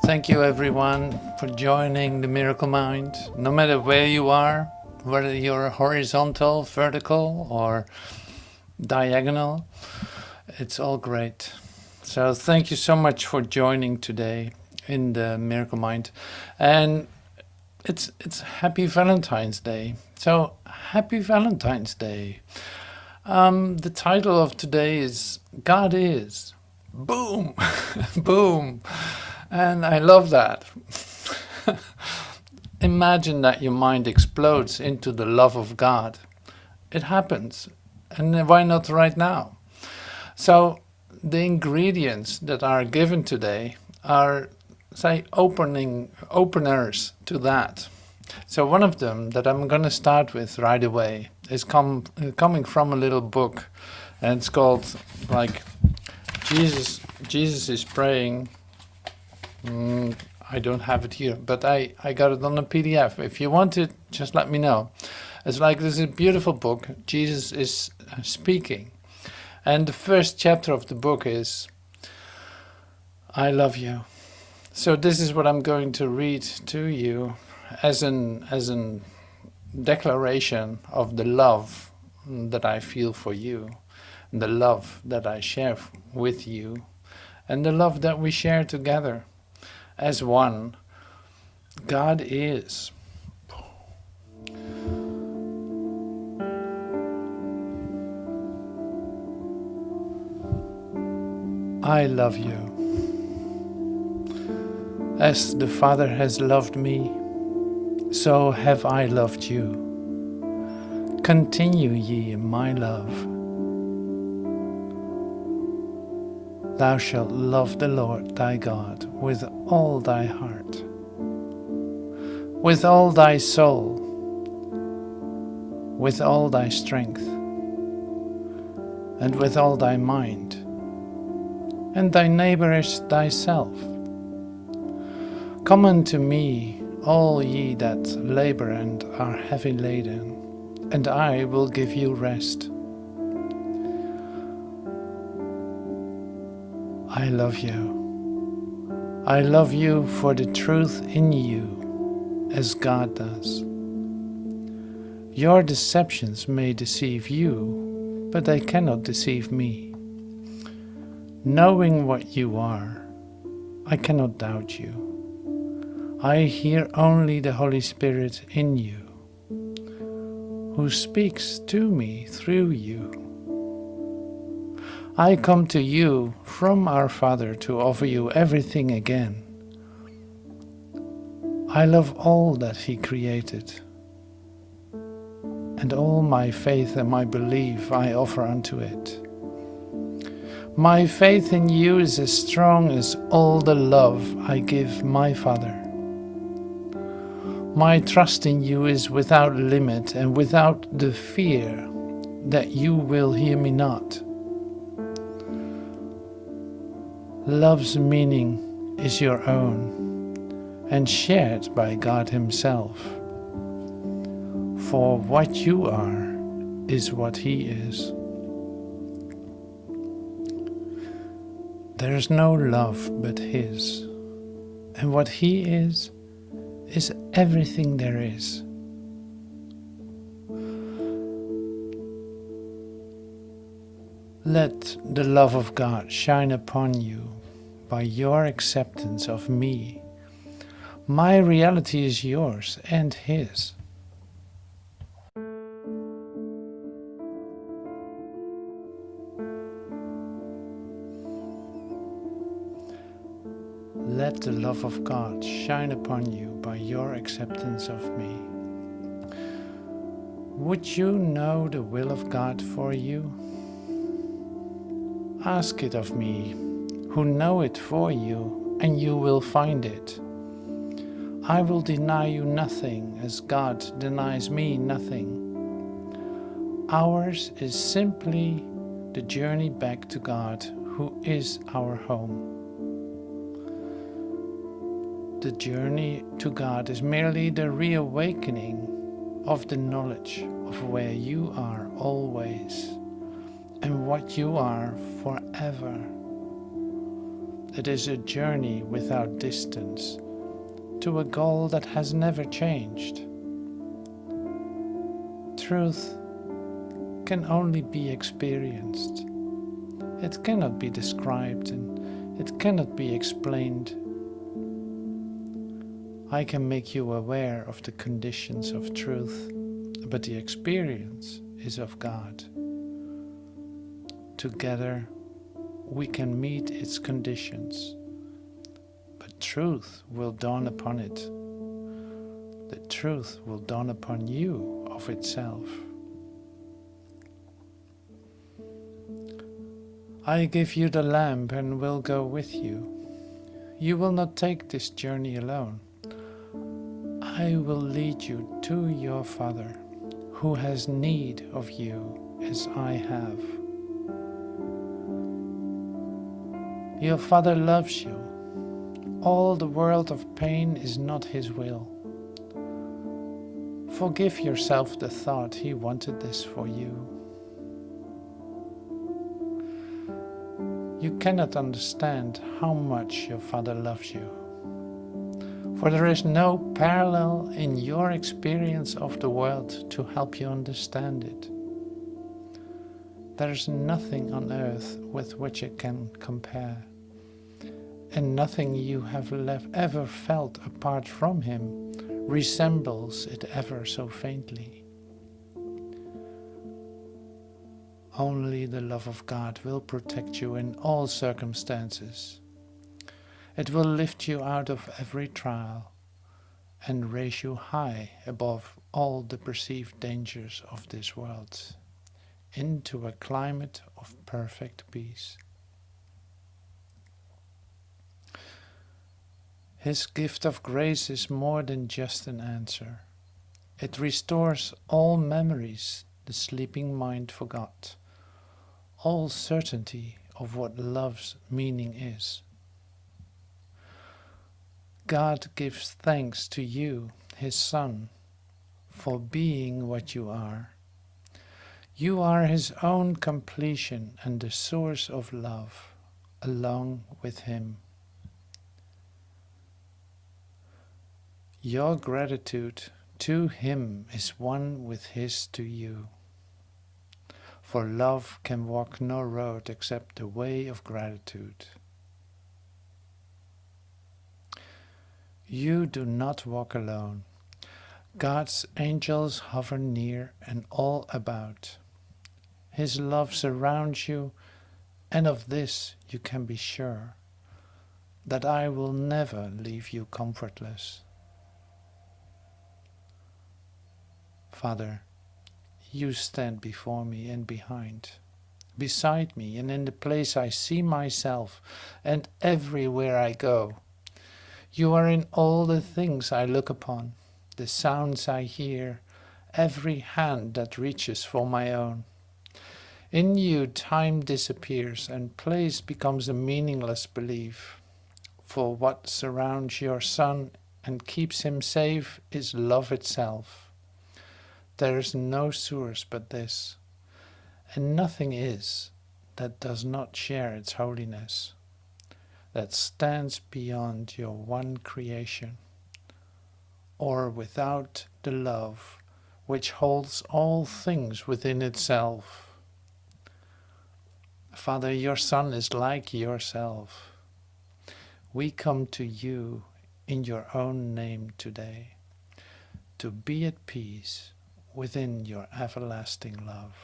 Thank you everyone for joining the Miracle Mind. No matter where you are, whether you're horizontal, vertical or diagonal, it's all great. So thank you so much for joining today in the Miracle Mind. And it's Happy Valentine's Day. So Happy Valentine's Day. The title of today is God Is. Boom! Boom! And I love that. Imagine that your mind explodes into the love of God. It happens. And why not right now? So the ingredients that are given today are, say, openers to that. So one of them that I'm going to start with right away is coming from a little book, and it's called like Jesus is praying. I don't have it here, but I got it on a PDF. If you want it, just let me know. It's like, this is a beautiful book. Jesus is speaking. And the first chapter of the book is, I love you. So this is what I'm going to read to you as an declaration of the love that I feel for you, and the love that I share with you, and the love that we share together as one. God is. I love you. As the Father has loved me, so have I loved you. Continue ye in my love. Thou shalt love the Lord thy God with all thy heart, with all thy soul, with all thy strength, and with all thy mind, and thy neighbor as thyself. Come unto me, all ye that labor and are heavy laden, and I will give you rest. I love you. I love you for the truth in you, as God does. Your deceptions may deceive you, but they cannot deceive me. Knowing what you are, I cannot doubt you. I hear only the Holy Spirit in you, who speaks to me through you. I come to you from our Father to offer you everything again. I love all that He created, and all my faith and my belief I offer unto it. My faith in you is as strong as all the love I give my Father. My trust in you is without limit and without the fear that you will hear me not. Love's meaning is your own and shared by God Himself. For what you are is what He is. There is no love but His, and what He is everything there is. Let the love of God shine upon you by your acceptance of me. My reality is yours and His. Let the love of God shine upon you by your acceptance of me. Would you know the will of God for you? Ask it of me, who know it for you, and you will find it. I will deny you nothing, as God denies me nothing. Ours is simply the journey back to God, who is our home. The journey to God is merely the reawakening of the knowledge of where you are always, and what you are forever. It is a journey without distance to a goal that has never changed. Truth can only be experienced. It cannot be described and it cannot be explained. I can make you aware of the conditions of truth, but the experience is of God. Together we can meet its conditions, but truth will dawn upon it. The truth will dawn upon you of itself. I give you the lamp and will go with you. You will not take this journey alone. I will lead you to your Father, who has need of you as I have. Your Father loves you. All the world of pain is not His will. Forgive yourself the thought He wanted this for you. You cannot understand how much your Father loves you, for there is no parallel in your experience of the world to help you understand it. There is nothing on earth with which it can compare, and nothing you have ever felt apart from Him resembles it ever so faintly. Only the love of God will protect you in all circumstances. It will lift you out of every trial and raise you high above all the perceived dangers of this world, into a climate of perfect peace. His gift of grace is more than just an answer. It restores all memories the sleeping mind forgot, all certainty of what love's meaning is. God gives thanks to you, His Son, for being what you are. You are His own completion and the source of love, along with Him. Your gratitude to Him is one with His to you. For love can walk no road except the way of gratitude. You do not walk alone. God's angels hover near and all about. His love surrounds you, and of this you can be sure, that I will never leave you comfortless. Father, you stand before me and behind, beside me and in the place I see myself, and everywhere I go. You are in all the things I look upon, the sounds I hear, every hand that reaches for my own. In you time disappears and place becomes a meaningless belief. For what surrounds your Son and keeps Him safe is love itself. There is no source but this, and nothing is that does not share its holiness, that stands beyond your one creation, or without the love which holds all things within itself. Father, your Son is like yourself. We come to you in your own name today, to be at peace within your everlasting love.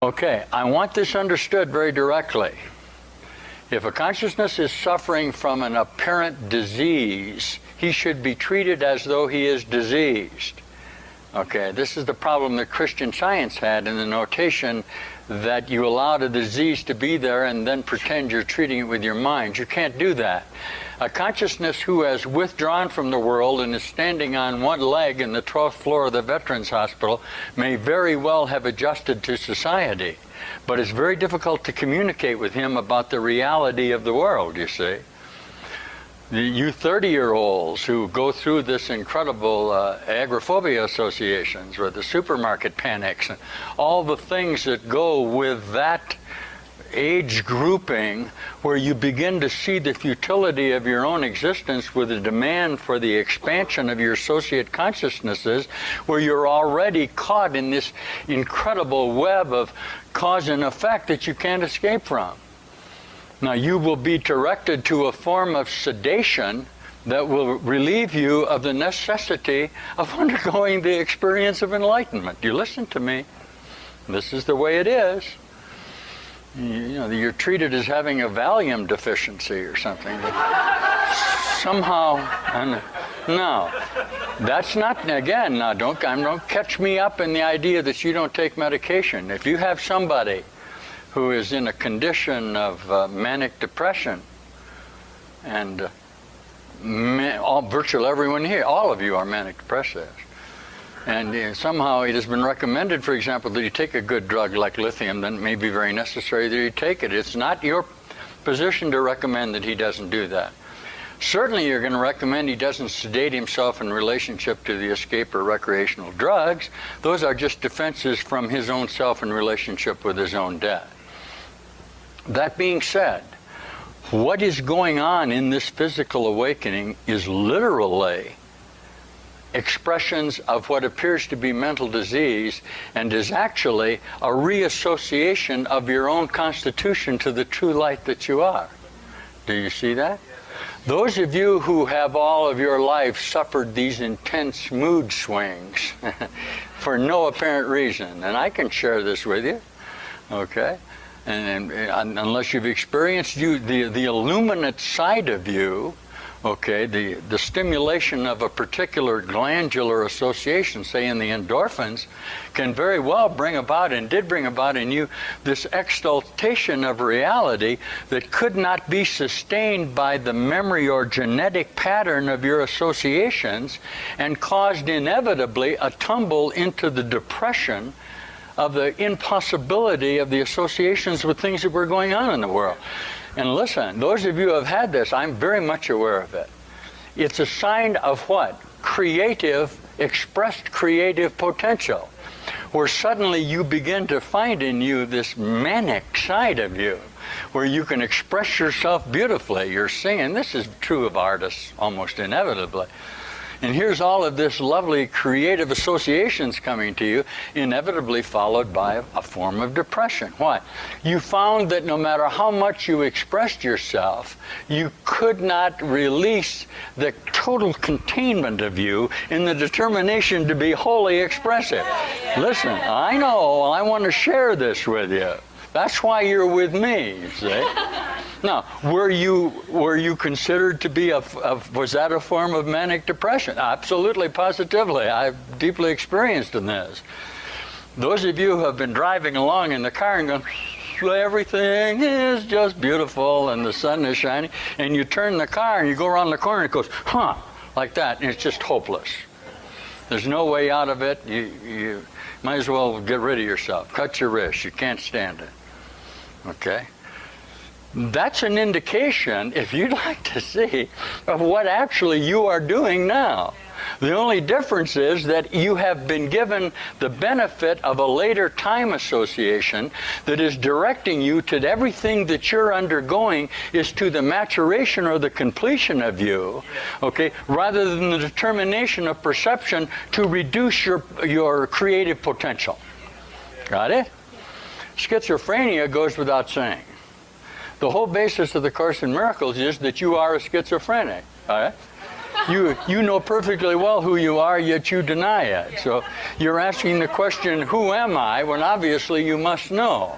Okay, I want this understood very directly. If a consciousness is suffering from an apparent disease, he should be treated as though he is diseased. Okay, this is the problem that Christian Science had in the notation that you allowed a disease to be there and then pretend you're treating it with your mind. You can't do that. A consciousness who has withdrawn from the world and is standing on one leg in the 12th floor of the Veterans Hospital may very well have adjusted to society, but it's very difficult to communicate with him about the reality of the world, you see. You 30-year-olds who go through this incredible agoraphobia associations or the supermarket panics and all the things that go with that age grouping, where you begin to see the futility of your own existence with a demand for the expansion of your associate consciousnesses, where you're already caught in this incredible web of cause and effect that you can't escape from. Now, you will be directed to a form of sedation that will relieve you of the necessity of undergoing the experience of enlightenment. You listen to me. This is the way it is. You know, you're treated as having a Valium deficiency or something. Somehow, no, that's not, again, now don't catch me up in the idea that you don't take medication. If you have somebody who is in a condition of manic depression, and virtually everyone here, all of you are manic depressive, and somehow it has been recommended, for example, that you take a good drug like lithium, then it may be very necessary that you take it. It's not your position to recommend that he doesn't do that. Certainly you're going to recommend he doesn't sedate himself in relationship to the escape or recreational drugs. Those are just defenses from his own self in relationship with his own death. That being said, what is going on in this physical awakening is literally expressions of what appears to be mental disease, and is actually a reassociation of your own constitution to the true light that you are. Do you see that? Those of you who have all of your life suffered these intense mood swings for no apparent reason, and I can share this with you, okay? And unless you've experienced the illuminate side of you, okay, the stimulation of a particular glandular association, say in the endorphins, can very well bring about, and did bring about in you, this exaltation of reality that could not be sustained by the memory or genetic pattern of your associations, and caused inevitably a tumble into the depression of the impossibility of the associations with things that were going on in the world. And listen, those of you who have had this, I'm very much aware of it. It's a sign of what? Creative, expressed creative potential, where suddenly you begin to find in you this manic side of you, where you can express yourself beautifully. You're singing. This is true of artists almost inevitably. And here's all of this lovely creative associations coming to you, inevitably followed by a form of depression. Why? You found that no matter how much you expressed yourself, you could not release the total containment of you in the determination to be wholly expressive. Listen, I know, I want to share this with you. That's why you're with me, you see. Now, were you considered to be was that a form of manic depression? Absolutely, positively. I've deeply experienced in this. Those of you who have been driving along in the car and going, everything is just beautiful and the sun is shining, and you turn the car and you go around the corner and it goes, huh, like that, and it's just hopeless. There's no way out of it. You might as well get rid of yourself. Cut your wrist. You can't stand it. Okay? That's an indication, if you'd like to see, of what actually you are doing now. The only difference is that you have been given the benefit of a later time association that is directing you to everything that you're undergoing is to the maturation or the completion of you, okay, rather than the determination of perception to reduce your creative potential. Got it? Schizophrenia goes without saying. The whole basis of the Course in Miracles is that you are a schizophrenic. All right? You know perfectly well who you are, yet you deny it. So you're asking the question, who am I, when obviously you must know.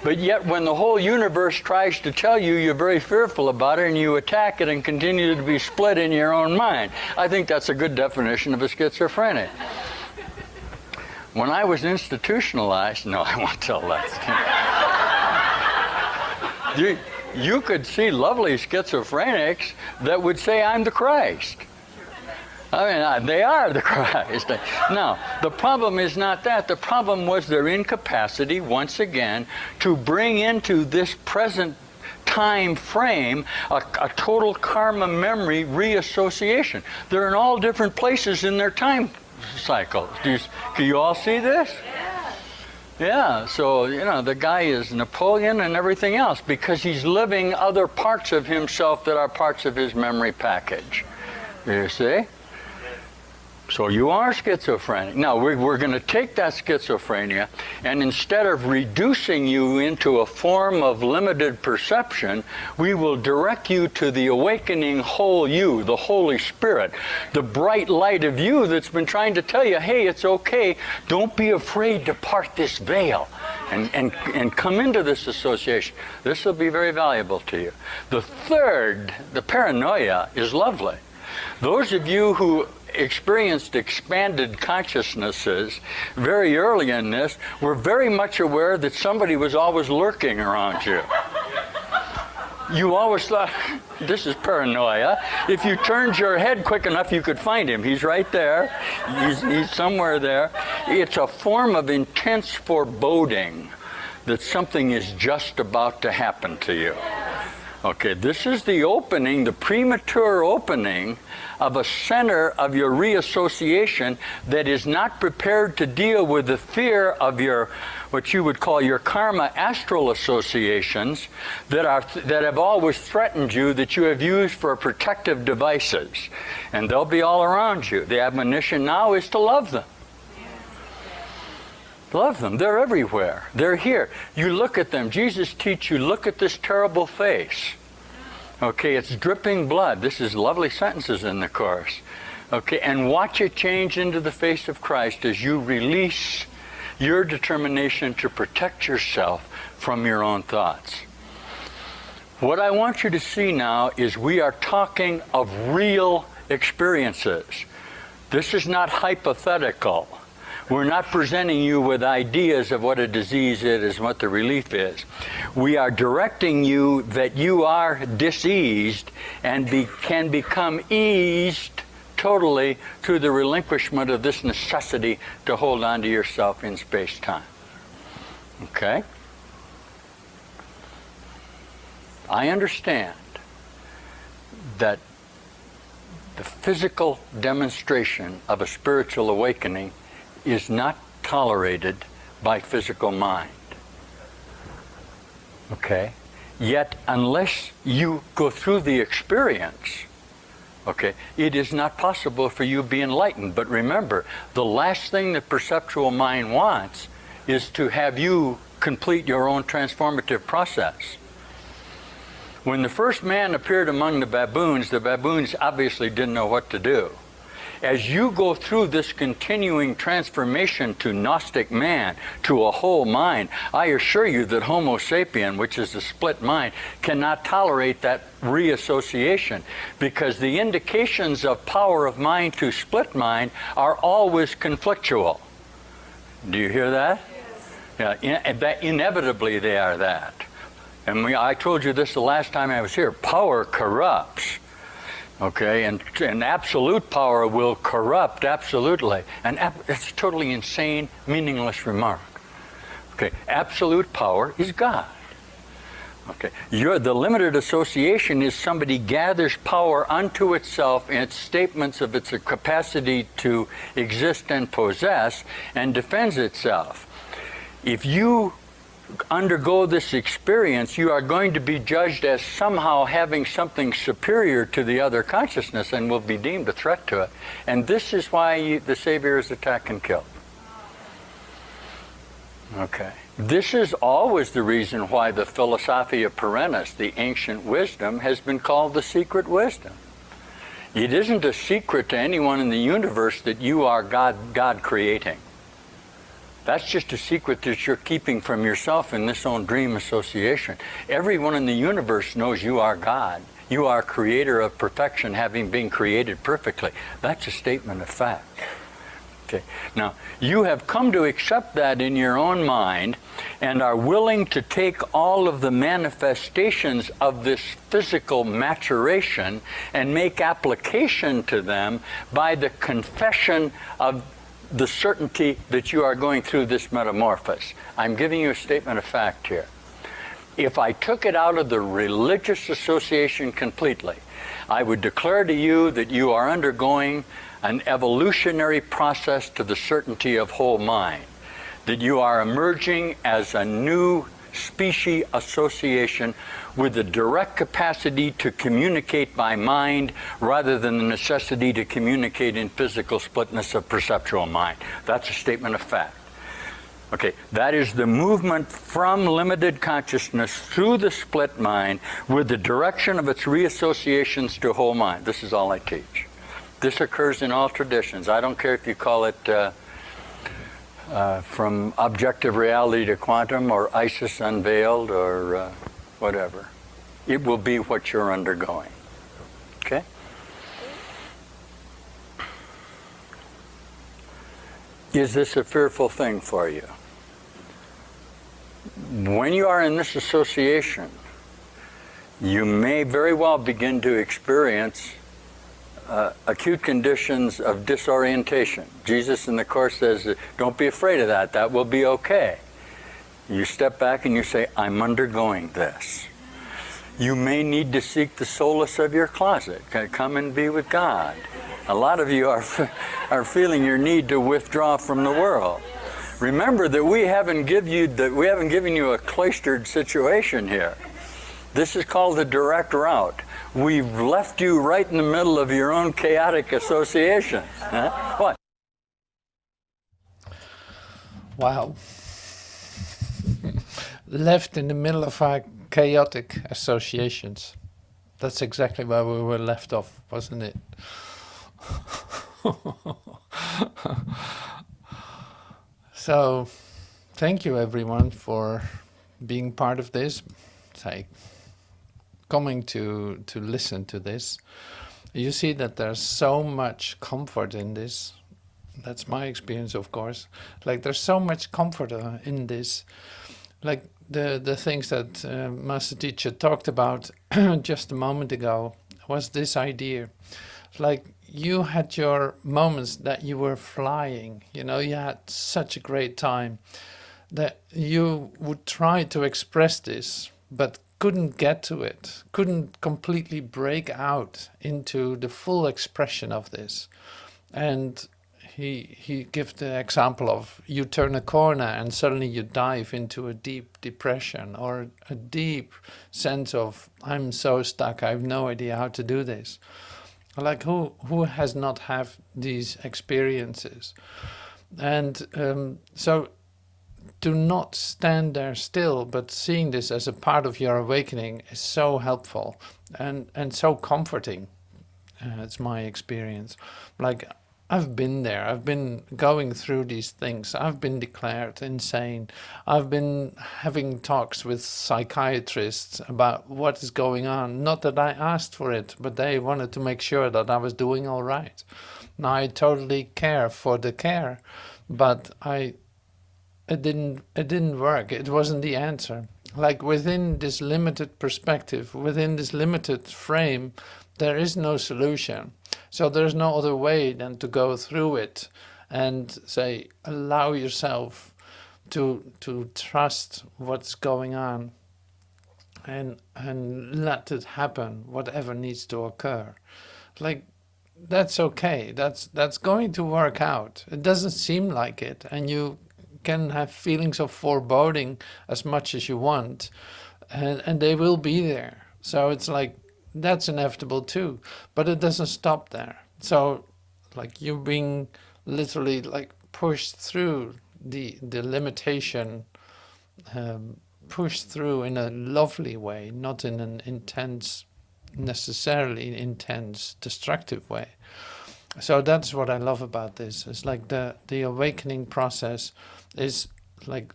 But yet when the whole universe tries to tell you, you're very fearful about it, and you attack it and continue to be split in your own mind. I think that's a good definition of a schizophrenic. When I was institutionalized, no, I won't tell that. You could see lovely schizophrenics that would say, I'm the Christ. I mean, they are the Christ. Now, the problem is not that. The problem was their incapacity, once again, to bring into this present time frame, a total karma memory reassociation. They're in all different places in their time cycles. Can you all see this? Yeah, so, you know, the guy is Napoleon and everything else because he's living other parts of himself that are parts of his memory package. You see? So you are schizophrenic. Now, we're going to take that schizophrenia, and instead of reducing you into a form of limited perception, we will direct you to the awakening whole you, the Holy Spirit, the bright light of you that's been trying to tell you, hey, it's okay, don't be afraid to part this veil and come into this association. This will be very valuable to you. The third, the paranoia, is lovely. Those of you who experienced expanded consciousnesses very early in this were very much aware that somebody was always lurking around you. You always thought, this is paranoia. If you turned your head quick enough, you could find him. He's right there. He's somewhere there. It's a form of intense foreboding that something is just about to happen to you. Okay, this is the opening, the premature opening of a center of your reassociation that is not prepared to deal with the fear of your, what you would call your karma astral associations that have always threatened you, that you have used for protective devices. And they'll be all around you. The admonition now is to love them. Love them. They're everywhere. They're here. You look at them. Jesus teaches you, look at this terrible face. Okay, it's dripping blood. This is lovely sentences in the Course. Okay, and watch it change into the face of Christ as you release your determination to protect yourself from your own thoughts. What I want you to see now is we are talking of real experiences. This is not hypothetical. We're not presenting you with ideas of what a disease is and what the relief is. We are directing you that you are diseased and can become eased totally through the relinquishment of this necessity to hold on to yourself in space-time. Okay? I understand that the physical demonstration of a spiritual awakening is not tolerated by physical mind. Okay? Yet, unless you go through the experience, okay, it is not possible for you to be enlightened. But remember, the last thing the perceptual mind wants is to have you complete your own transformative process. When the first man appeared among the baboons obviously didn't know what to do. As you go through this continuing transformation to Gnostic man, to a whole mind, I assure you that Homo sapien, which is a split mind, cannot tolerate that reassociation, because the indications of power of mind to split mind are always conflictual. Do you hear that? Yes. Yeah, inevitably they are that. And I told you this the last time I was here. Power corrupts. Okay, and absolute power will corrupt absolutely. And it's a totally insane, meaningless remark. Okay, absolute power is God. Okay, the limited association is somebody gathers power unto itself in its statements of its capacity to exist and possess and defends itself. If you undergo this experience, you are going to be judged as somehow having something superior to the other consciousness and will be deemed a threat to it. And this is why the Savior is attacked and killed. Okay. This is always the reason why the Philosophia Perennis, the ancient wisdom, has been called the secret wisdom. It isn't a secret to anyone in the universe that you are God creating. That's just a secret that you're keeping from yourself in this own dream association. Everyone in the universe knows you are God. You are creator of perfection, having been created perfectly. That's a statement of fact. Okay. Now, you have come to accept that in your own mind and are willing to take all of the manifestations of this physical maturation and make application to them by the confession of the certainty that you are going through this metamorphosis. I'm giving you a statement of fact here. If I took it out of the religious association completely, I would declare to you that you are undergoing an evolutionary process to the certainty of whole mind, that you are emerging as a new species association with the direct capacity to communicate by mind rather than the necessity to communicate in physical splitness of perceptual mind. That's a statement of fact. Okay, that is the movement from limited consciousness through the split mind with the direction of its reassociations to whole mind. This is all I teach. This occurs in all traditions. I don't care if you call it from objective reality to quantum or Isis unveiled or whatever. It will be what you're undergoing. Okay? Is this a fearful thing for you? When you are in this association, you may very well begin to experience acute conditions of disorientation. Jesus in the Course says, don't be afraid of that, that will be okay. You step back and you say, I'm undergoing this. You may need to seek the solace of your closet. Come and be with God. A lot of you are feeling your need to withdraw from the world. Remember that we haven't given you a cloistered situation here. This is called the direct route. We've left you right in the middle of your own chaotic association. Huh? What? Wow. Left in the middle of our chaotic associations. That's exactly where we were left off, wasn't it? So, thank you everyone for being part of this, coming to listen to this. You see that there's so much comfort in this. That's my experience, of course. Like, there's so much comfort in this. Like the things that Master Teacher talked about just a moment ago was this idea. Like, you had your moments that you were flying, you know, you had such a great time that you would try to express this, but couldn't get to it, couldn't completely break out into the full expression of this. And he gave the example of you turn a corner and suddenly you dive into a deep depression or a deep sense of, I'm so stuck, I have no idea how to do this. Like, who has not had these experiences? And so to not stand there still, but seeing this as a part of your awakening is so helpful and so comforting. It's my experience. Like, I've been there, I've been going through these things, I've been declared insane, I've been having talks with psychiatrists about what is going on. Not that I asked for it, but they wanted to make sure that I was doing all right. Now I totally care for the care, but it didn't work, it wasn't the answer. Like, within this limited perspective, within this limited frame, there is no solution. So there's no other way than to go through it and say, allow yourself to trust what's going on and let it happen, whatever needs to occur. Like, that's okay, that's going to work out. It doesn't seem like it, and you can have feelings of foreboding as much as you want, and they will be there. So it's like, that's inevitable too, but it doesn't stop there. So, like, you're being literally like pushed through the limitation, pushed through in a lovely way, not in an intense, necessarily intense, destructive way. So that's what I love about this. It's like the awakening process is like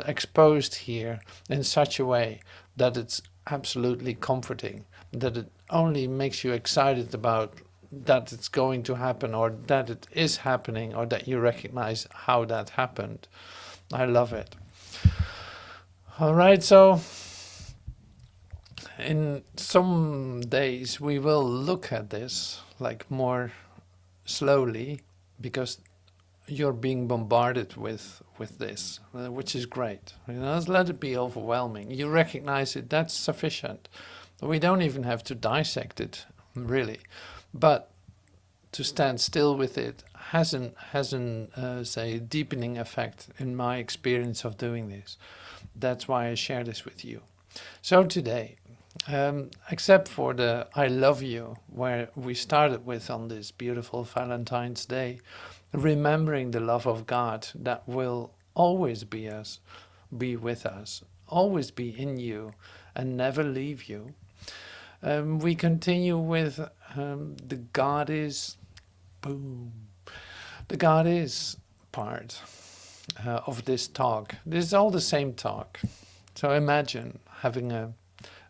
exposed here in such a way that it's absolutely comforting, that it only makes you excited about that it's going to happen, or that it is happening, or that you recognize how that happened. I love it. All right, so in some days we will look at this like more slowly, because you're being bombarded with this, which is great. Let it be overwhelming. You recognize it, that's sufficient. We don't even have to dissect it, really. But to stand still with it has an say, deepening effect in my experience of doing this. That's why I share this with you. So today, except for the I love you, where we started with on this beautiful Valentine's Day, remembering the love of God that will always be with us, always be in you, and never leave you. We continue with the God is, boom, the God is part of this talk. This is all the same talk. So imagine having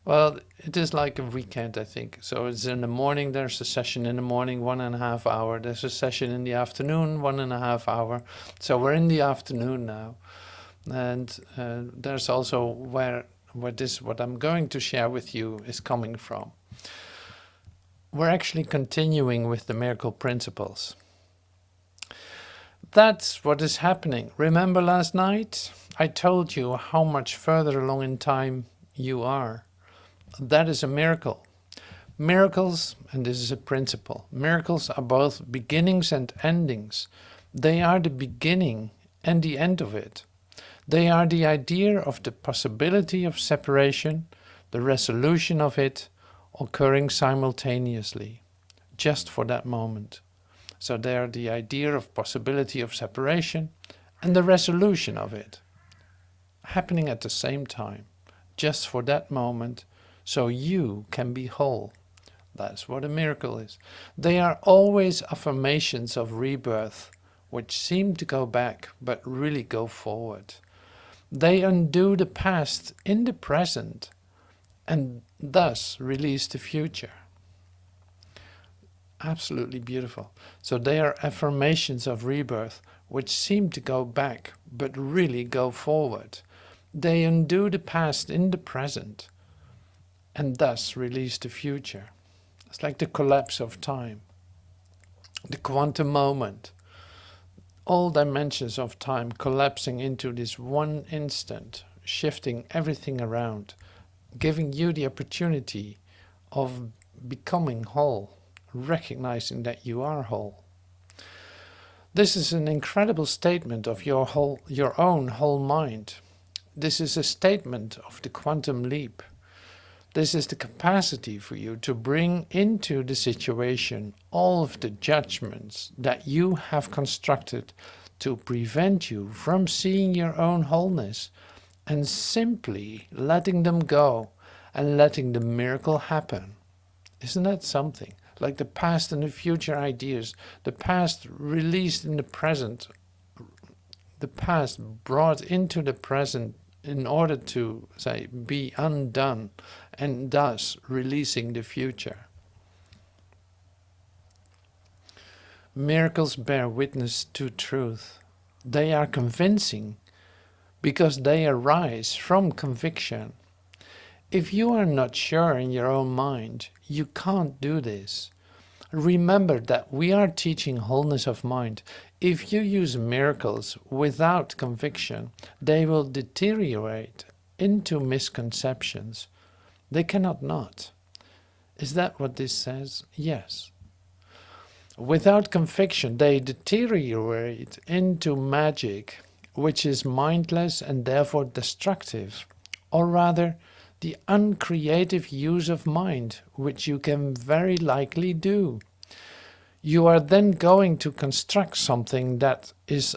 well, it is like a weekend, I think. So it's in the morning, there's a session in the morning, 1.5 hours. There's a session in the afternoon, 1.5 hours. So we're in the afternoon now. And there's also where what I'm going to share with you is coming from. We're actually continuing with the miracle principles. That's what is happening. Remember last night? I told you how much further along in time you are. That is a miracle. Miracles, and this is a principle, miracles are both beginnings and endings. They are the beginning and the end of it. They are the idea of the possibility of separation, the resolution of it, occurring simultaneously, just for that moment. So they are the idea of possibility of separation and the resolution of it, happening at the same time, just for that moment, so you can be whole. That's what a miracle is. They are always affirmations of rebirth, which seem to go back, but really go forward. They undo the past in the present, and thus release the future. Absolutely beautiful. So they are affirmations of rebirth, which seem to go back, but really go forward. They undo the past in the present, and thus release the future. It's like the collapse of time, the quantum moment, all dimensions of time collapsing into this one instant, shifting everything around, giving you the opportunity of becoming whole, recognizing that you are whole. This is an incredible statement of your own whole mind. This is a statement of the quantum leap. This is the capacity for you to bring into the situation all of the judgments that you have constructed to prevent you from seeing your own wholeness, and simply letting them go and letting the miracle happen. Isn't that something? Like the past and the future ideas, the past released in the present, the past brought into the present in order to, say, be undone, and thus releasing the future. Miracles bear witness to truth. They are convincing because they arise from conviction. If you are not sure in your own mind, you can't do this. Remember that we are teaching wholeness of mind. If you use miracles without conviction, they will deteriorate into misconceptions. They cannot not. Is that what this says? Yes. Without conviction, they deteriorate into magic, which is mindless and therefore destructive, or rather, the uncreative use of mind, which you can very likely do. You are then going to construct something that is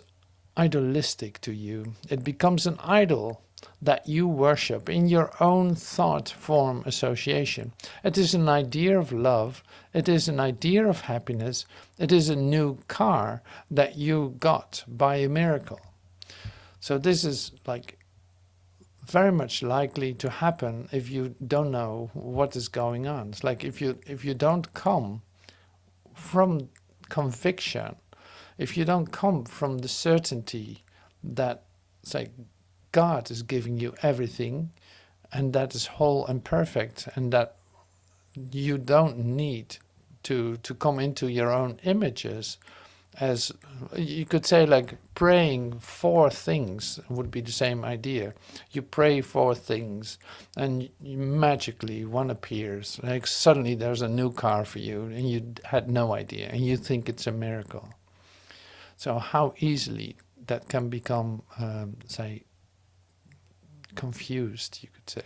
idolistic to you. It becomes an idol that you worship in your own thought form association. It is an idea of love, it is an idea of happiness, it is a new car that you got by a miracle. So this is like very much likely to happen if you don't know what is going on. It's like if you don't come from conviction, if you don't come from the certainty that, say, God is giving you everything, and that is whole and perfect, and that you don't need to come into your own images as you could say, like praying for things would be the same idea. You pray for things and magically one appears, like suddenly there's a new car for you and you had no idea and you think it's a miracle. So how easily that can become, say, confused, you could say.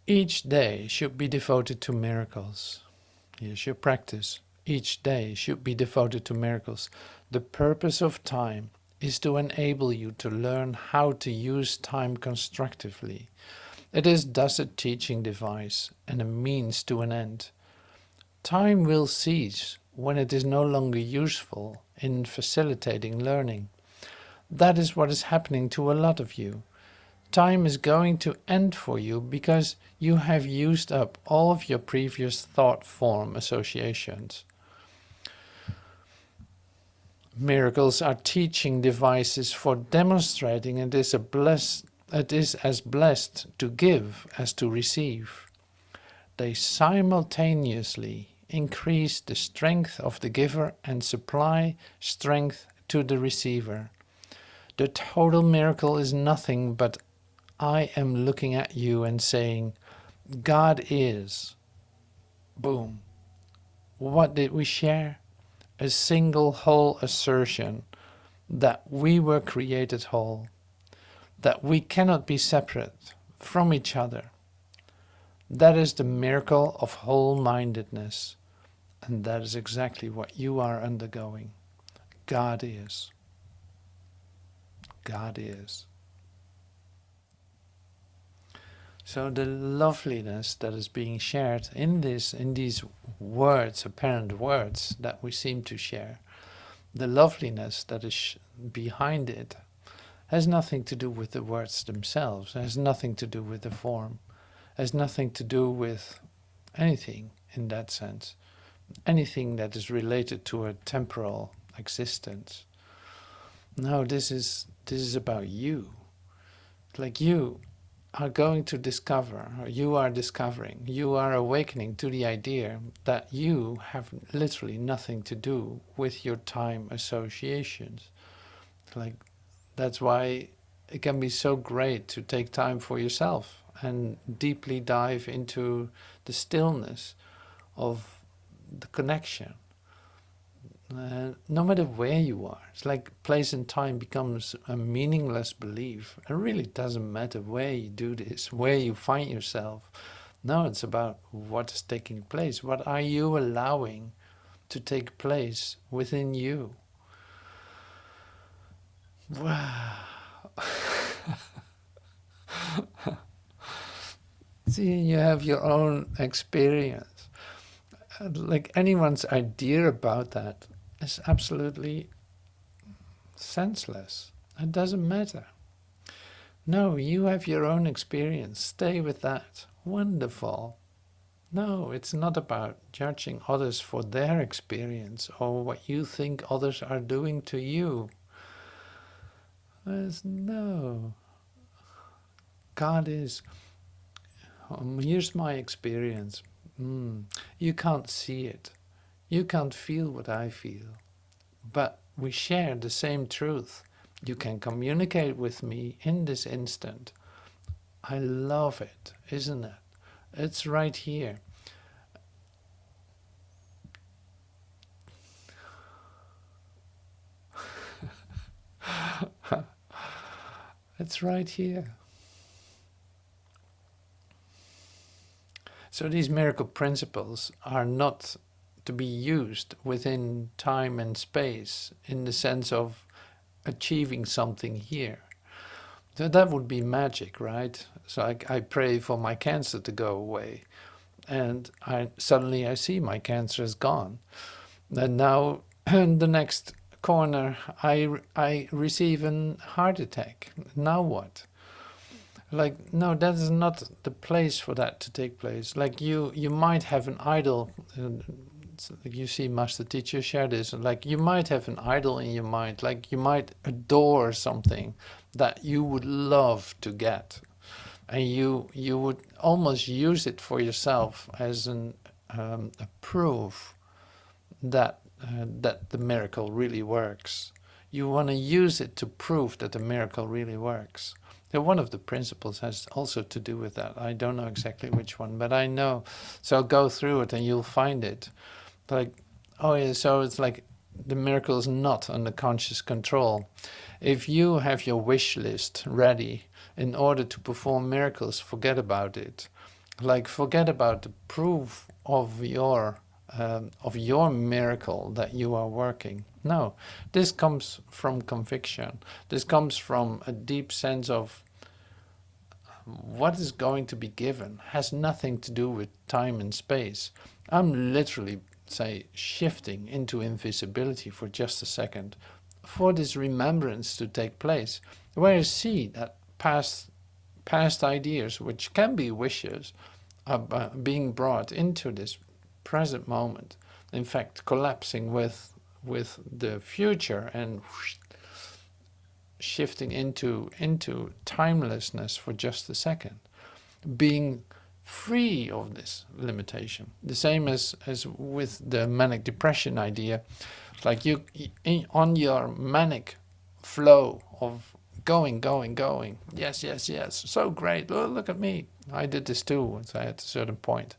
Each day should be devoted to miracles. Here's your practice. Each day should be devoted to miracles. The purpose of time is to enable you to learn how to use time constructively. It is thus a teaching device and a means to an end. Time will cease when it is no longer useful in facilitating learning. That is what is happening to a lot of you. Time is going to end for you because you have used up all of your previous thought form associations. Miracles are teaching devices for demonstrating it is as blessed to give as to receive. They simultaneously increase the strength of the giver and supply strength to the receiver. The total miracle is nothing but I am looking at you and saying, God is. Boom. What did we share? A single whole assertion that we were created whole, that we cannot be separate from each other. That is the miracle of whole-mindedness, and that is exactly what you are undergoing. God is. God is. So the loveliness that is being shared in these words, apparent words that we seem to share, the loveliness that is behind it has nothing to do with the words themselves, has nothing to do with the form, has nothing to do with anything in that sense, anything that is related to a temporal existence. No, this is about you. Like you are going to discover, or you are discovering, you are awakening to the idea that you have literally nothing to do with your time associations. Like, that's why it can be so great to take time for yourself and deeply dive into the stillness of the connection. No matter where you are, it's like place and time becomes a meaningless belief. It really doesn't matter where you do this, where you find yourself. No, it's about what is taking place. What are you allowing to take place within you? Wow. See, you have your own experience. Like anyone's idea about that is absolutely senseless. It doesn't matter. No, you have your own experience. Stay with that. Wonderful. No, it's not about judging others for their experience or what you think others are doing to you. No. God is, here's my experience. You can't see it. You can't feel what I feel. But we share the same truth. You can communicate with me in this instant. I love it, isn't it? It's right here. It's right here. So these miracle principles are not to be used within time and space in the sense of achieving something here. So that would be magic, right? So I pray for my cancer to go away, and suddenly I see my cancer is gone. And now in the next corner I receive a heart attack. Now what? Like, no, that is not the place for that to take place. Like you might have an idol. You see Master Teacher share this. Like you might have an idol in your mind. Like you might adore something that you would love to get, and you would almost use it for yourself as a proof that the miracle really works. You want to use it to prove that the miracle really works. So one of the principles has also to do with that. I don't know exactly which one, but I know. So go through it and you'll find it. Like, oh yeah, so it's like the miracle is not under conscious control. If you have your wish list ready in order to perform miracles, forget about it. Like, forget about the proof of your miracle that you are working. No, this comes from conviction. This comes from a deep sense of what is going to be given. Has nothing to do with time and space. I'm literally, say, shifting into invisibility for just a second for this remembrance to take place, where I see that past ideas, which can be wishes, are being brought into this present moment, in fact collapsing with the future and shifting into timelessness for just a second, being free of this limitation. The same as with the manic depression idea, like you on your manic flow of going, yes, so great, look at me, I did this too once. I at a certain point,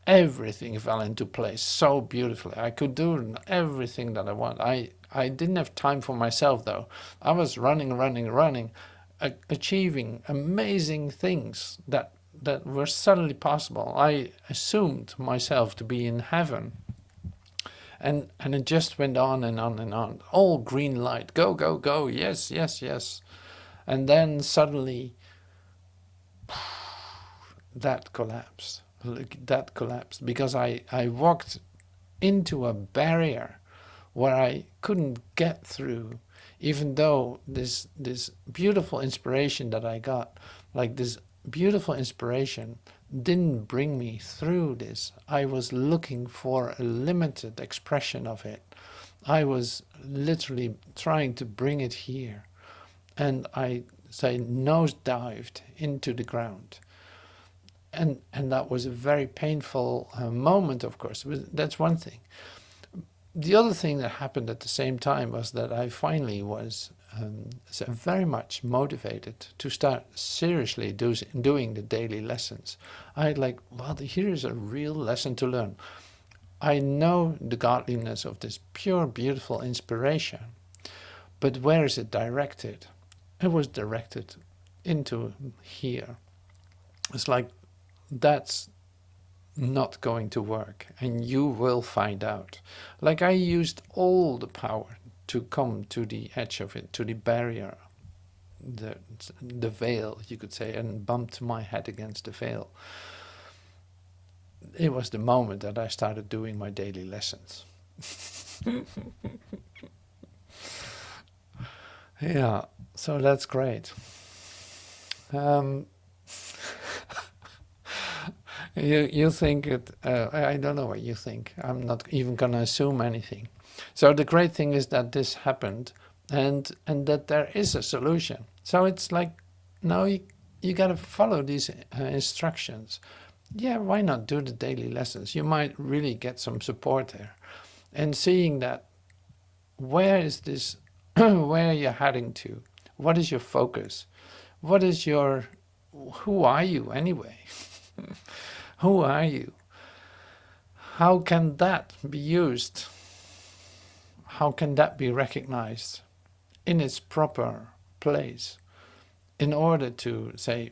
everything fell into place so beautifully. I could do everything that I want. I didn't have time for myself though. I was running, achieving amazing things that were suddenly possible. I assumed myself to be in heaven. And it just went on and on and on. All green light, go, yes. And then suddenly that collapsed. That collapsed because I walked into a barrier where I couldn't get through, even though this beautiful inspiration that I got, like this beautiful inspiration, didn't bring me through this. I was looking for a limited expression of it. I was literally trying to bring it here, and I nosedived into the ground. And that was a very painful moment, of course. That's one thing. The other thing that happened at the same time was that I finally was very much motivated to start seriously doing the daily lessons. I had like, well, here is a real lesson to learn. I know the godliness of this pure, beautiful inspiration, but where is it directed? It was directed into here. It's like, that's not going to work, and you will find out. Like, I used all the power to come to the edge of it, to the barrier, the veil, you could say, and bumped my head against the veil. It was the moment that I started doing my daily lessons. Yeah, so that's great. You think it, I don't know what you think. I'm not even going to assume anything. So the great thing is that this happened, and that there is a solution. So it's like, now you got to follow these instructions. Yeah, why not do the daily lessons? You might really get some support there. And seeing that, where is this, where are you heading to? What is your focus? What is who are you anyway? Who are you? How can that be used? How can that be recognized in its proper place in order to, say,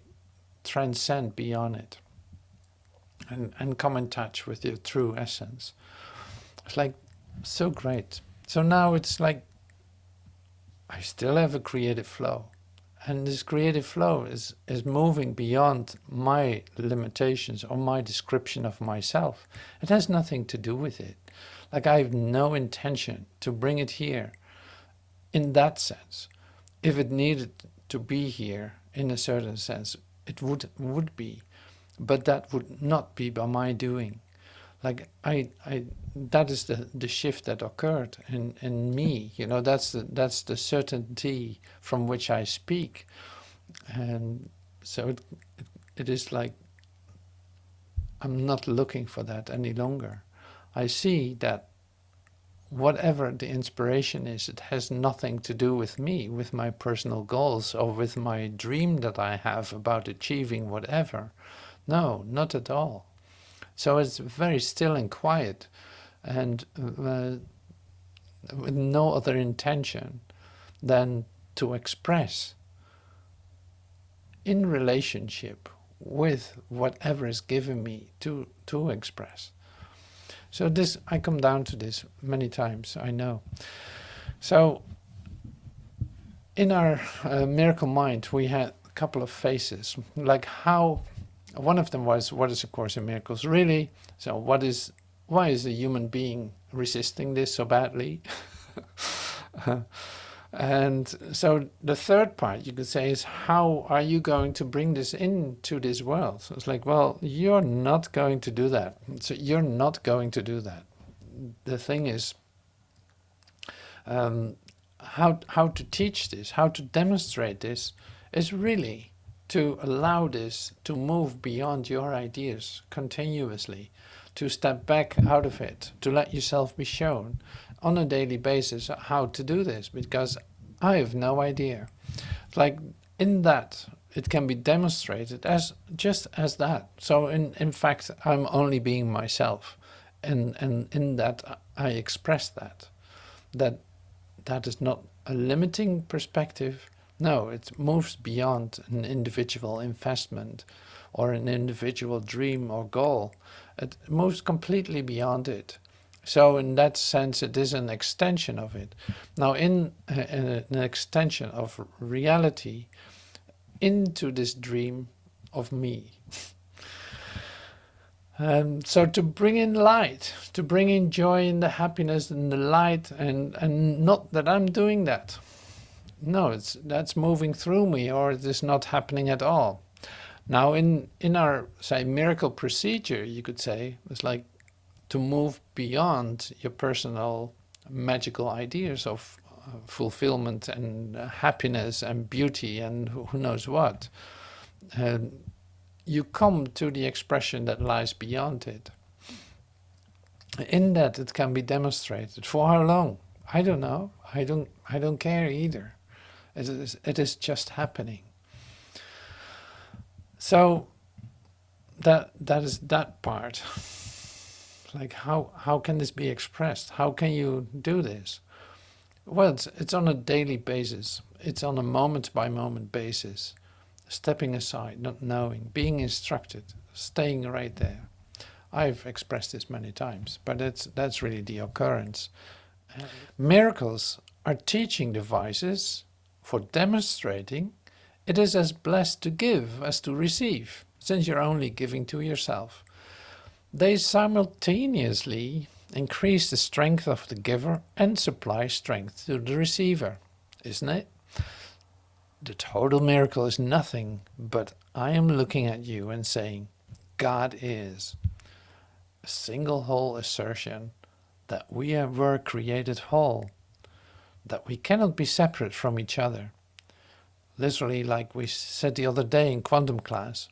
transcend beyond it and come in touch with your true essence? It's like so great. So now it's like I still have a creative flow. And this creative flow is moving beyond my limitations or my description of myself. It has nothing to do with it. Like, I have no intention to bring it here in that sense. If it needed to be here in a certain sense, it would be. But that would not be by my doing. Like, that is the shift that occurred in me. You know, that's the certainty from which I speak. And so it is like, I'm not looking for that any longer. I see that whatever the inspiration is, it has nothing to do with me, with my personal goals, or with my dream that I have about achieving whatever. No, not at all. So it's very still and quiet, and with no other intention than to express in relationship with whatever is given me to express. So this, I come down to this many times, I know. So in our miracle mind, we had a couple of phases, like how, one of them was, what is A Course in Miracles really? So why is a human being resisting this so badly? And so the third part, you could say, is how are you going to bring this into this world? So it's like, well, you're not going to do that. So you're not going to do that. The thing is, how to teach this, how to demonstrate this, is really to allow this to move beyond your ideas continuously, to step back out of it, to let yourself be shown on a daily basis how to do this, because I have no idea. Like in that, it can be demonstrated as just as that. So in fact, I'm only being myself, and in that I express that is not a limiting perspective. No, it moves beyond an individual investment or an individual dream or goal. It moves completely beyond it. So in that sense, it is an extension of it. Now, in an extension of reality into this dream of me. So to bring in light, to bring in joy and the happiness and the light, and not that I'm doing that. No, that's moving through me, or it is not happening at all. Now in our, say, miracle procedure, you could say, it's like to move beyond your personal magical ideas of fulfillment and happiness and beauty and who knows what. You come to the expression that lies beyond it. In that, it can be demonstrated. For how long? I don't know. I don't care either. It is just happening. So that is that part. Like how can this be expressed? How can you do this? Well, it's on a daily basis. It's on a moment by moment basis. Stepping aside, not knowing, being instructed, staying right there. I've expressed this many times, but that's really the occurrence. Miracles are teaching devices for demonstrating it is as blessed to give as to receive, since you're only giving to yourself. They simultaneously increase the strength of the giver and supply strength to the receiver, isn't it? The total miracle is nothing but I am looking at you and saying, God is. A single whole assertion that we were created whole, that we cannot be separate from each other. Literally, like we said the other day in quantum class,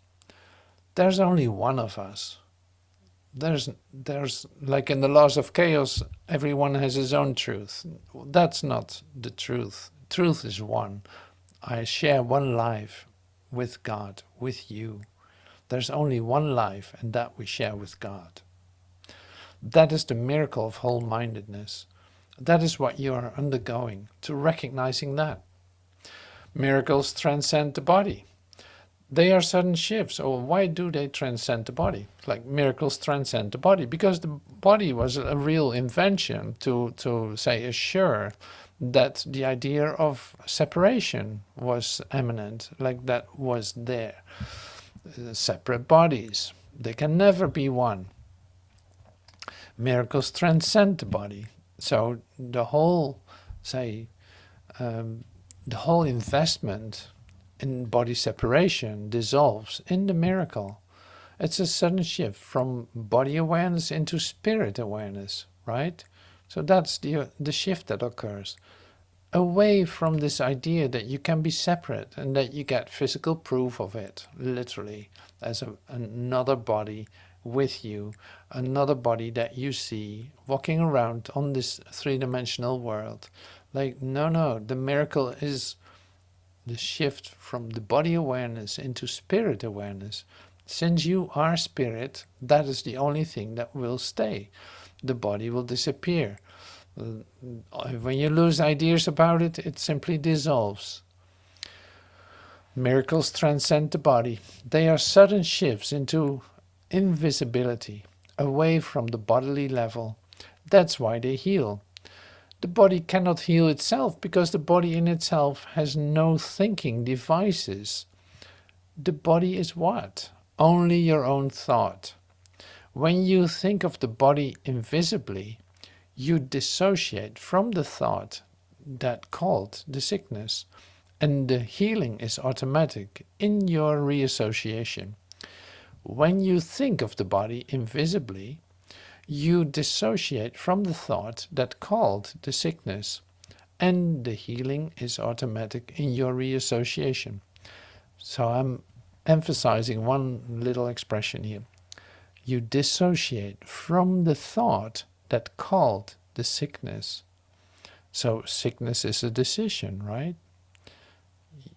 there's only one of us. There's like in the laws of chaos, everyone has his own truth. That's not the truth. Truth is one. I share one life with God, with you. There's only one life, and that we share with God. That is the miracle of whole-mindedness. That is what you are undergoing, to recognizing that. Miracles transcend the body. They are sudden shifts. Oh, why do they transcend the body? Like miracles transcend the body, because the body was a real invention to say, assure that the idea of separation was imminent, like that was there. Separate bodies, they can never be one. Miracles transcend the body. So the whole, say, the whole investment in body separation dissolves in the miracle. It's a sudden shift from body awareness into spirit awareness, right? So that's the shift that occurs. Away from this idea that you can be separate and that you get physical proof of it, literally, as another body with you, another body that you see walking around on this three-dimensional world. Like, no, the miracle is the shift from the body awareness into spirit awareness. Since you are spirit, that is the only thing that will stay. The body will disappear. When you lose ideas about it, it simply dissolves. Miracles transcend the body. They are sudden shifts into invisibility, away from the bodily level. That's why they heal. The body cannot heal itself because the body in itself has no thinking devices. The body is what? Only your own thought. When you think of the body invisibly, you dissociate from the thought that called the sickness, and the healing is automatic in your reassociation. When you think of the body invisibly, you dissociate from the thought that called the sickness, and the healing is automatic in your reassociation. So I'm emphasizing one little expression here. You dissociate from the thought that called the sickness. So sickness is a decision, right?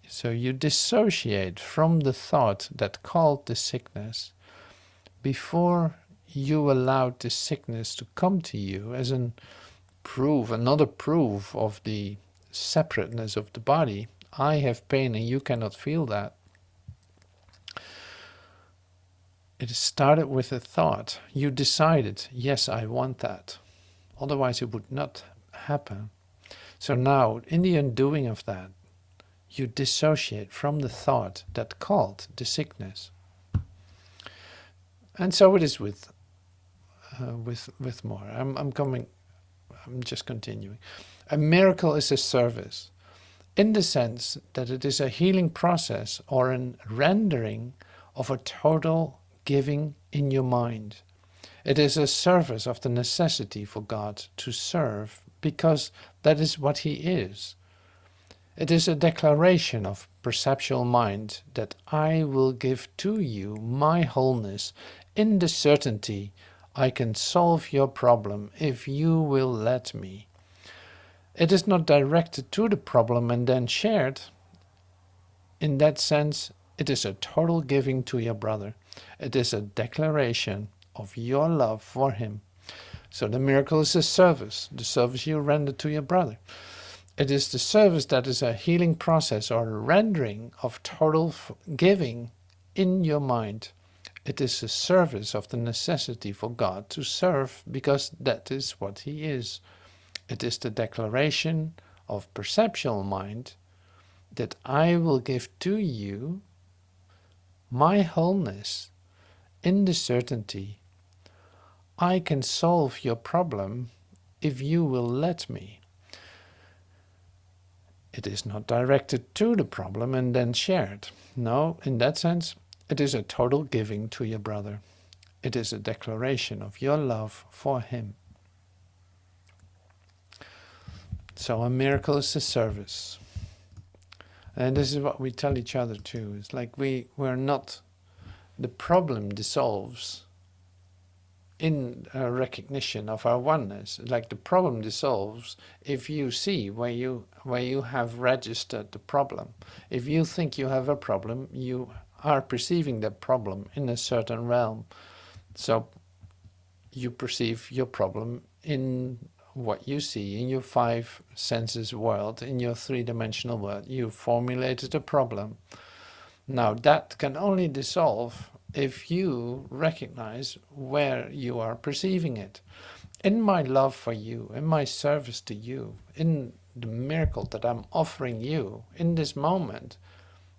So you dissociate from the thought that called the sickness before you allowed the sickness to come to you as another proof of the separateness of the body. I have pain and you cannot feel that. It started with a thought. You decided, yes, I want that. Otherwise it would not happen. So now, in the undoing of that, you dissociate from the thought that called the sickness. And so it is with more. I'm just continuing. A miracle is a service, in the sense that it is a healing process or a rendering of a total giving in your mind. It is a service of the necessity for God to serve, because that is what He is. It is a declaration of perceptual mind that I will give to you my wholeness in the certainty I can solve your problem if you will let me. It is not directed to the problem and then shared. In that sense, it is a total giving to your brother. It is a declaration of your love for him. So the miracle is a service, the service you render to your brother. It is the service that is a healing process or a rendering of total giving in your mind. It is a service of the necessity for God to serve, because that is what He is. It is the declaration of perceptual mind that I will give to you my wholeness in the certainty I can solve your problem if you will let me. It is not directed to the problem and then shared. No, in that sense, it is a total giving to your brother. It is a declaration of your love for him. So a miracle is a service. And this is what we tell each other too. It's like we're not, the problem dissolves in a recognition of our oneness. Like the problem dissolves if you see where you have registered the problem. If you think you have a problem, you are perceiving that problem in a certain realm. So you perceive your problem in what you see in your five senses world, in your three-dimensional world. You formulated a problem. Now that can only dissolve if you recognize where you are perceiving it. In my love for you, in my service to you, in the miracle that I'm offering you in this moment,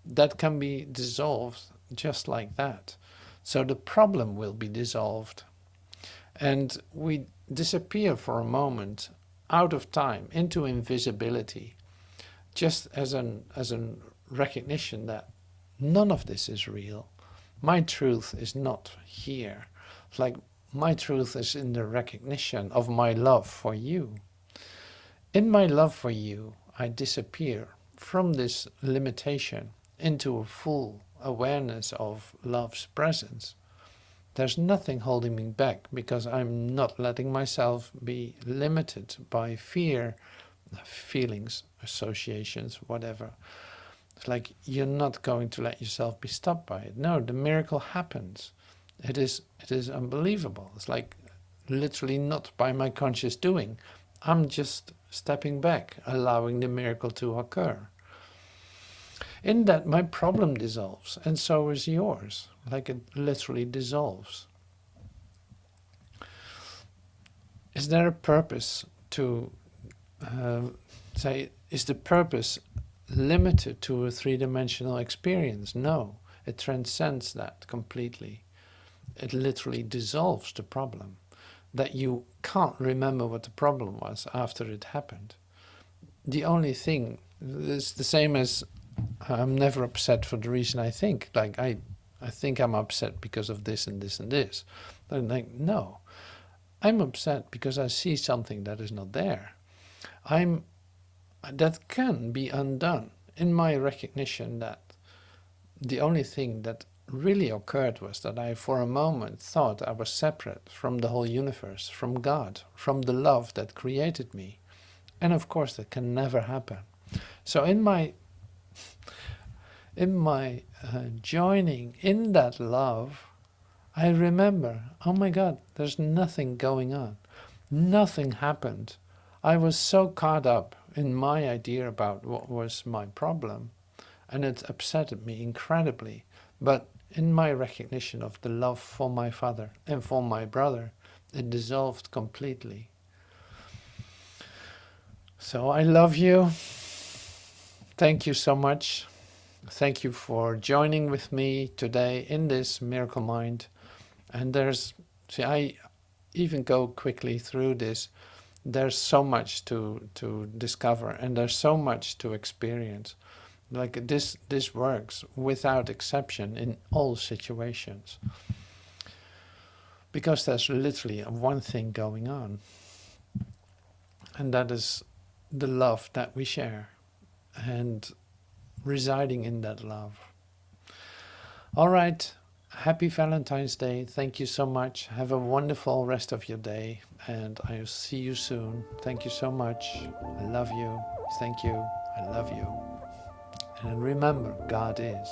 that can be dissolved just like that. So the problem will be dissolved. And we disappear for a moment out of time into invisibility, just as a recognition that none of this is real. My truth is not here. It's like my truth is in the recognition of my love for you. In my love for you, I disappear from this limitation into a full awareness of love's presence. There's nothing holding me back because I'm not letting myself be limited by fear, feelings, associations, whatever. It's like you're not going to let yourself be stopped by it. No, the miracle happens. It is unbelievable. It's like literally not by my conscious doing. I'm just stepping back, allowing the miracle to occur. In that, my problem dissolves, and so is yours. Like it literally dissolves. Is there a purpose to say, is the purpose limited to a three-dimensional experience? No, it transcends that completely. It literally dissolves the problem. That you can't remember what the problem was after it happened. The only thing is the same as I'm never upset for the reason I think. Like I think I'm upset because of this and this and this. I'm like, no, I'm upset because I see something that is not there. That can be undone in my recognition that the only thing that really occurred was that I for a moment thought I was separate from the whole universe, from God, from the love that created me. And of course that can never happen. So in my joining in that love, I remember, oh my God, there's nothing going on. Nothing happened. I was so caught up in my idea about what was my problem, and it upset me incredibly. But in my recognition of the love for my father and for my brother, it dissolved completely. So I love you. Thank you so much. Thank you for joining with me today in this Miracle Mind. And I even go quickly through this. There's so much to discover, and there's so much to experience. Like this works without exception in all situations. Because there's literally one thing going on. And that is the love that we share. And residing in that love. All right. Happy Valentine's Day. Thank you so much. Have a wonderful rest of your day. And I'll see you soon. Thank you so much. I love you. Thank you. I love you. And remember, God is.